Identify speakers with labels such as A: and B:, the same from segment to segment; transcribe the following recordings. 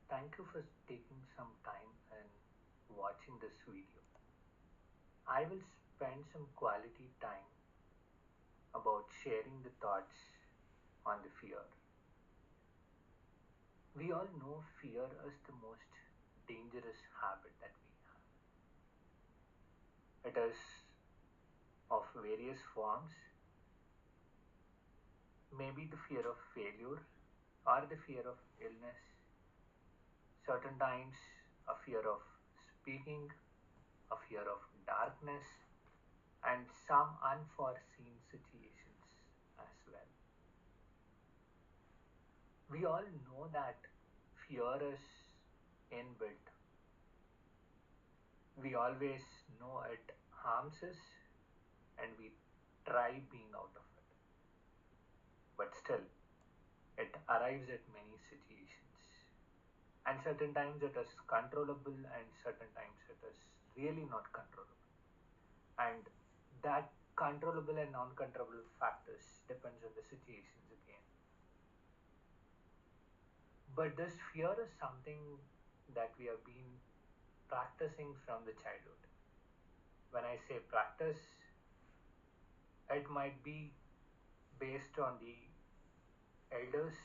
A: Thank you for taking some time and watching this video. I will spend some quality time about sharing the thoughts on the fear. We all know fear is the most dangerous habit that we have. It is of various forms, maybe the fear of failure or the fear of illness, certain times a fear of speaking, a fear of darkness, and some unforeseen situations as well. We all know that fear is inbuilt. We always know it harms us and we try being out of it. But still, it arrives at many situations. And certain times it is controllable, and certain times it is really not controllable. And that controllable and non controllable factors depends on the situations again. But this fear is something that we have been practicing from the childhood. When I say practice, it might be based on the elders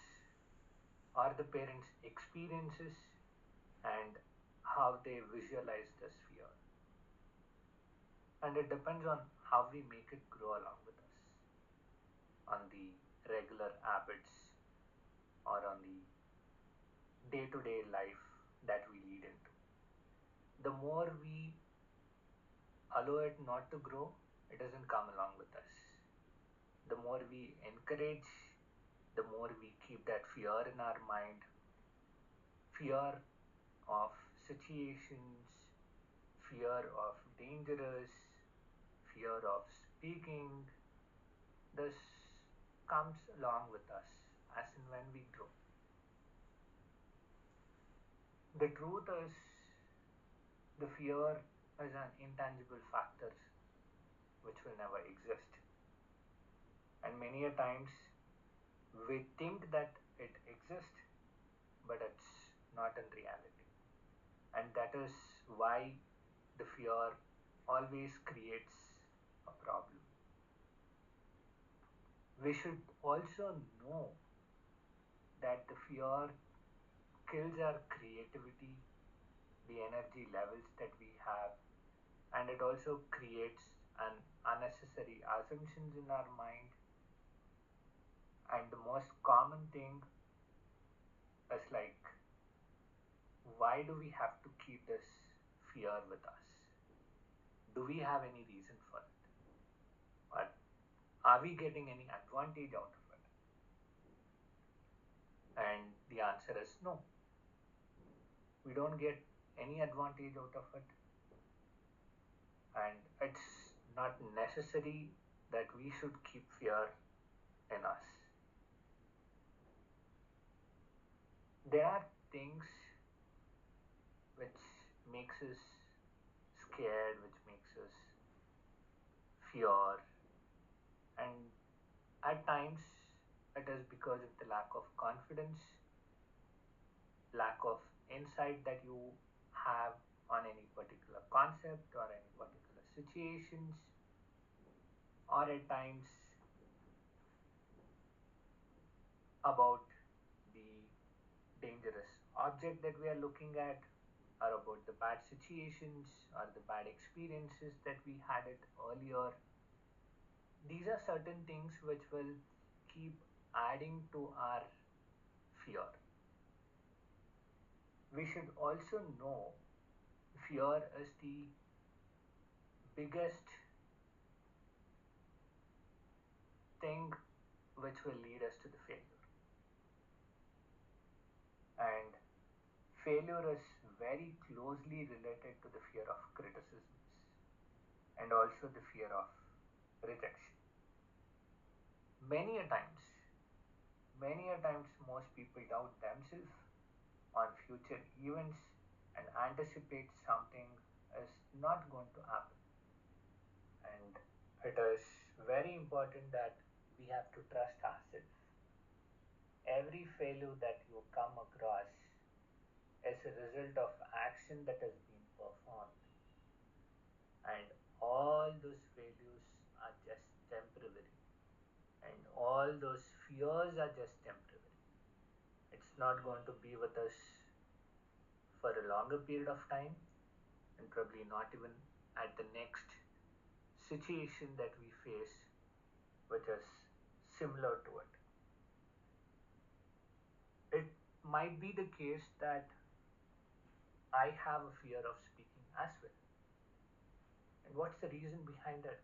A: or the parents' experiences and how they visualize this fear. And it depends on how we make it grow along with us on the regular habits or on the day to day life that we lead into. The more we allow it not to grow, it doesn't come along with us. The more we encourage, the more we keep that fear in our mind, fear of situations, fear of dangers, fear of speaking. This comes along with us as and when we grow. The truth is, the fear is an intangible factor which will never exist. And many a times we think that it exists, but it's not in reality. And that is why the fear always creates a problem. We should also know that the fear kills our creativity, the energy levels that we have, and it also creates an unnecessary assumptions in our mind. And the most common thing is like, why do we have to keep this fear with us? Do we have any reason for it? Or are we getting any advantage out of it? And the answer is no. We don't get any advantage out of it. And it's not necessary that we should keep fear in us. There are things which makes us scared, which makes us fear, and at times it is because of the lack of confidence, lack of insight that you have on any particular concept or any particular situations, or at times about the dangerous object that we are looking at, or about the bad situations or the bad experiences that we had it earlier. These are certain things which will keep adding to our fear. We should also know fear is the biggest thing which will lead us to the failure. And failure is very closely related to the fear of criticisms and also the fear of rejection. Many a times, many a times, most people doubt themselves on future events and anticipate something is not going to happen. And it is very important that we have to trust ourselves. Every failure that you come across It's a result of action that has been performed, and all those failures are just temporary, and all those fears are just temporary. It's not going to be with us for a longer period of time, and probably not even at the next situation that we face, which is similar to it. It might be the case that I have a fear of speaking as well. And what's the reason behind that?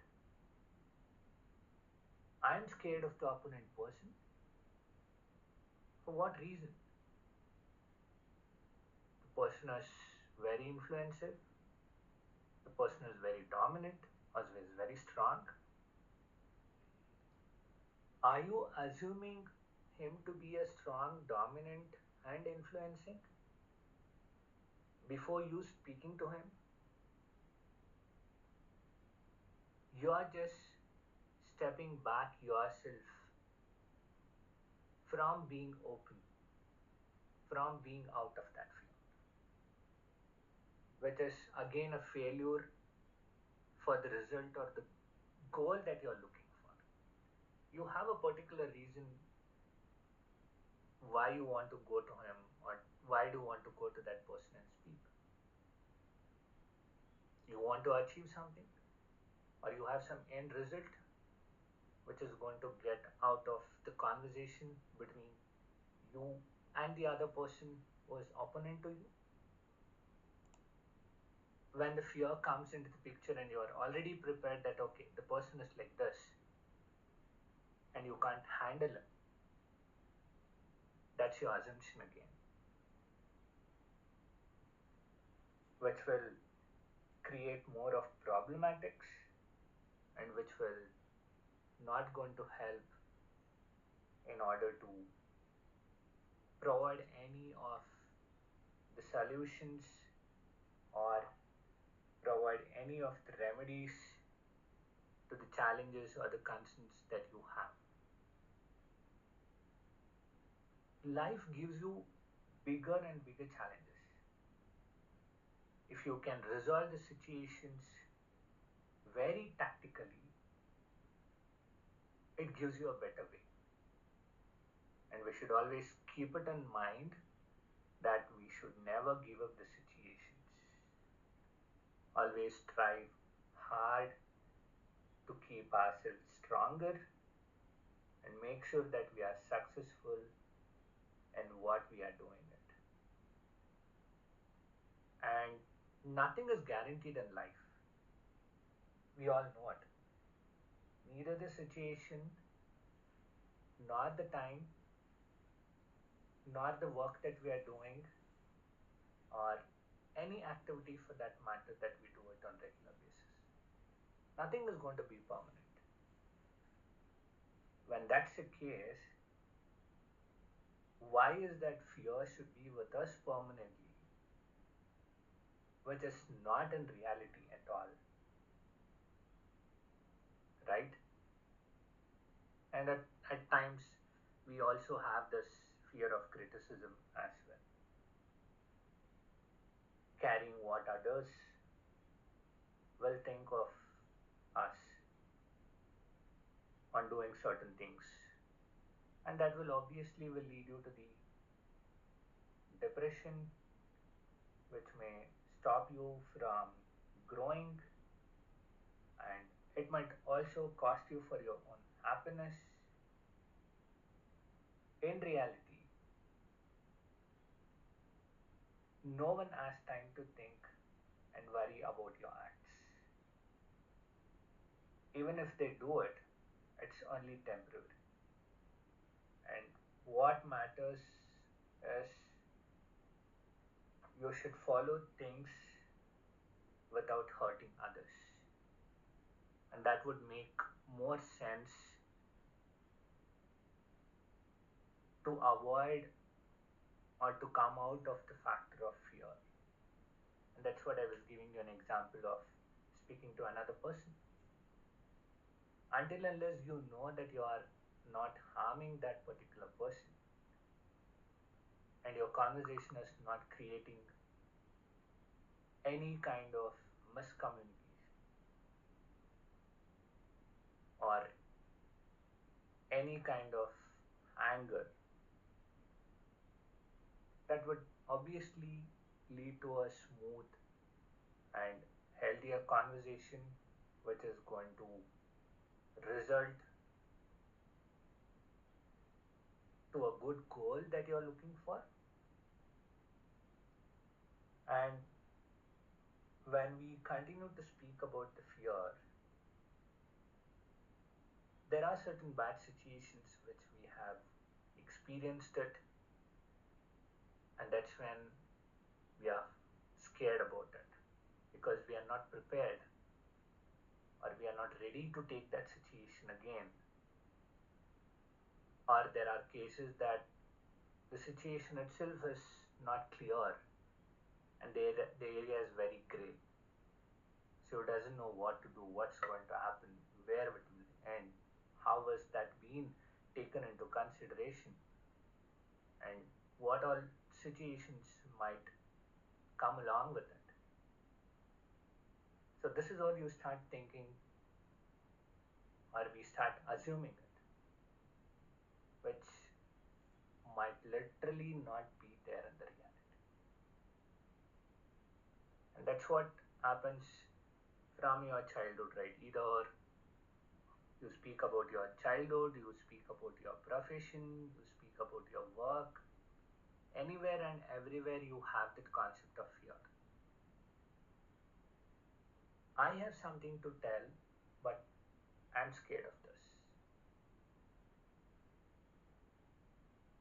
A: I'm scared of the opponent person. For what reason? The person is very influential, the person is very dominant, or is very strong. Are you assuming him to be a strong, dominant, and influencing before you speaking to him? You are just stepping back yourself from being open, from being out of that fear, which is again a failure for the result or the goal that you're looking for. You have a particular reason why you want to go to him, or why do you want to go to that person and speak. You want to achieve something, or you have some end result which is going to get out of the conversation between you and the other person who is opponent to you. When the fear comes into the picture and you are already prepared that okay, the person is like this and you can't handle him, that's your assumption again, which will create more of problematics, and which will not going to help in order to provide any of the solutions or provide any of the remedies to the challenges or the concerns that you have. Life gives you bigger and bigger challenges. If you can resolve the situations very tactically, it gives you a better way. And we should always keep it in mind that we should never give up the situations. Always strive hard to keep ourselves stronger and make sure that we are successful in what we are doing it. And nothing is guaranteed in life. We all know it. Neither the situation, nor the time, nor the work that we are doing, or any activity for that matter that we do it on regular basis. Nothing is going to be permanent. When that's the case, why is that fear should be with us permanently, which is not in reality at all, right? And at times, we also have this fear of criticism as well, carrying what others will think of us on doing certain things, and that will obviously will lead you to the depression, which may stop you from growing, and it might also cost you for your own happiness. In reality, no one has time to think and worry about your acts. Even if they do it, it's only temporary. And what matters is you should follow things without hurting others. And that would make more sense to avoid or to come out of the factor of fear. And that's what I was giving you an example of speaking to another person. Until unless you know that you are not harming that particular person, and your conversation is not creating any kind of miscommunication or any kind of anger, that would obviously lead to a smooth and healthier conversation, which is going to result to a good goal that you're looking for. And when we continue to speak about the fear, there are certain bad situations which we have experienced it, and that's when we are scared about it because we are not prepared or we are not ready to take that situation again. Or there are cases that the situation itself is not clear and the area is very gray. So it doesn't know what to do, what's going to happen, where it will end, how was that being taken into consideration, and what all situations might come along with it. So this is all you start thinking, or we start assuming it, which might literally not be there in the reality. And that's what happens from your childhood, right? Either you speak about your childhood, you speak about your profession, you speak about your work, anywhere and everywhere you have that concept of fear. I have something to tell, but I'm scared of this.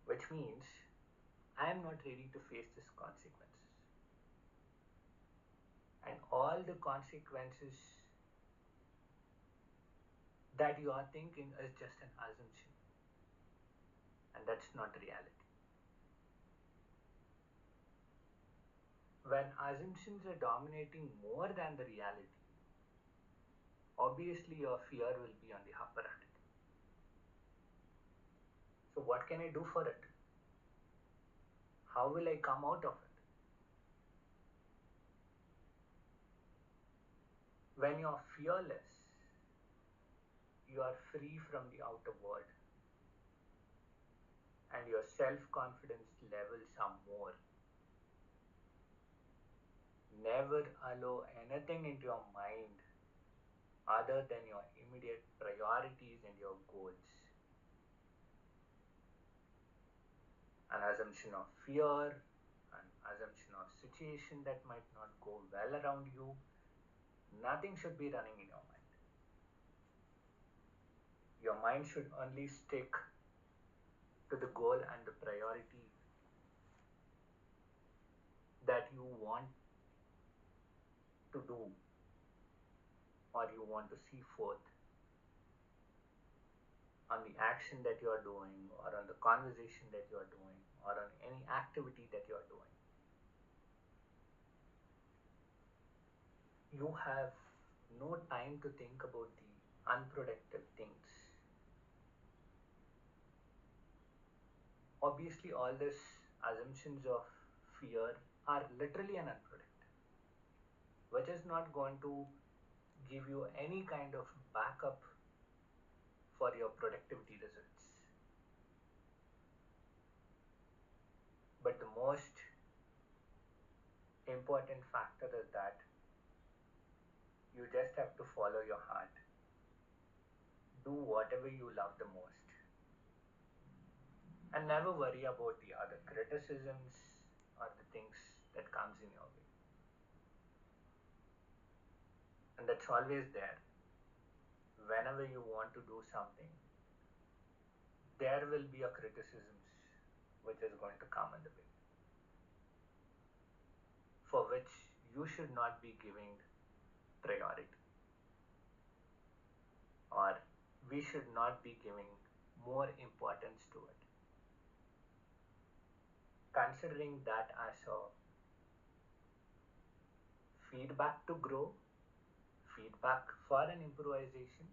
A: Which means I am not ready to face these consequences. And all the consequences that you are thinking is just an assumption. And that's not reality. When assumptions are dominating more than the reality, obviously your fear will be on the upper hand. So, what can I do for it? How will I come out of it? When you're fearless, you are free from the outer world and your self confidence levels are more. Never allow anything into your mind other than your immediate priorities and your goals. An assumption of fear, an assumption of situation that might not go well around you, nothing should be running in your mind. Your mind should only stick to the goal and the priority that you want to do or you want to see forth on the action that you are doing or on the conversation that you are doing or on any activity that you are doing. You have no time to think about the unproductive things. Obviously, all these assumptions of fear are literally an unproductive, which is not going to give you any kind of backup for your productivity results. But the most important factor is that you just have to follow your heart. Do whatever you love the most. And never worry about the other criticisms or the things that comes in your way. And that's always there. Whenever you want to do something, there will be a criticisms which is going to come in the way, for which you should not be giving priority, or we should not be giving more importance to it, considering that as a feedback to grow, feedback for an improvisation,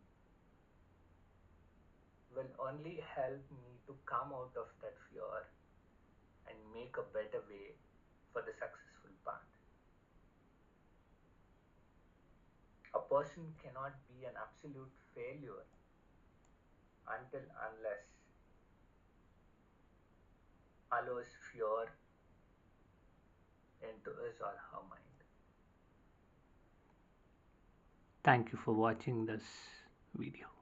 A: will only help me to come out of that fear and make a better way for the successful path. A person cannot be an absolute failure until unless allows fear into his or her mind. Thank you for watching this video.